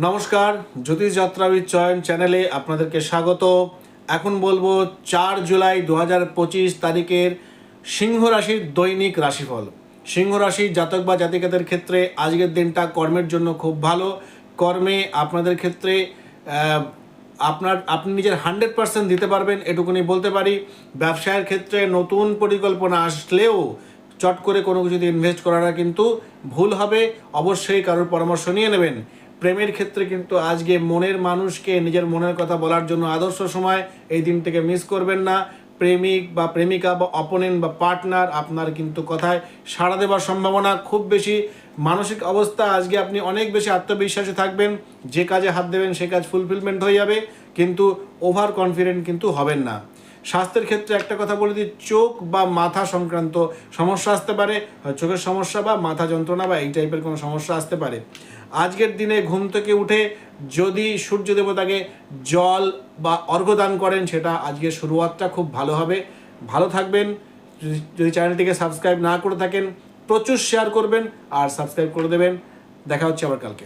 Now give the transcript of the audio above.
নমস্কার, জ্যোতিষ যাত্রাবিদ চয়ন চ্যানেলে আপনাদেরকে স্বাগত। এখন বলবো 4 জুলাই 2025 তারিখের সিংহ রাশির দৈনিক রাশিফল। সিংহ রাশির জাতক বা জাতিকাদের ক্ষেত্রে আজকের দিনটা কর্মের জন্য খুব ভালো। কর্মে আপনাদের ক্ষেত্রে আপনি নিজের 100% দিতে পারবেন, এটুকুনি বলতে পারি। ব্যবসায়ের ক্ষেত্রে নতুন পরিকল্পনা আসলেও চট করে কোনো কিছুতে ইনভেস্ট করাটা কিন্তু ভুল হবে, অবশ্যই কারোর পরামর্শ নিয়ে নেবেন। প্রেমের ক্ষেত্রে কিন্তু আজকে মনের মানুষকে নিজের মনের কথা বলার জন্য আদর্শ সময়, এই দিনটিকে মিস করবেন না। প্রেমিক বা প্রেমিকা বা অপোনেন্ট বা পার্টনার আপনার কিন্তু কথায় সাড়া দেওয়ার সম্ভাবনা খুব বেশি। মানসিক অবস্থা আজকে আপনি অনেক বেশি আত্মবিশ্বাসী থাকবেন, যে কাজে হাত দেবেন সে কাজ ফুলফিলমেন্ট হয়ে যাবে, কিন্তু ওভার কনফিডেন্ট কিন্তু হবেন না। স্বাস্থ্যের ক্ষেত্রে একটা কথা বলে দিই, চোখ বা মাথা সংক্রান্ত সমস্যা আসতে পারে, চোখের সমস্যা বা মাথা যন্ত্রণা বা এই টাইপের কোনো সমস্যা আসতে পারে। আজকের দিনে ঘুম থেকে উঠে যদি সূর্য দেবতাকে জল বা অর্ঘ্যদান করেন, সেটা আজকের শুরুয়াতটা খুব ভালো হবে। ভালো থাকবেন। যদি চ্যানেলটিকে সাবস্ক্রাইব না করে থাকেন, প্রচুর শেয়ার করবেন আর সাবস্ক্রাইব করে দেবেন। দেখা হচ্ছে আবার কালকে।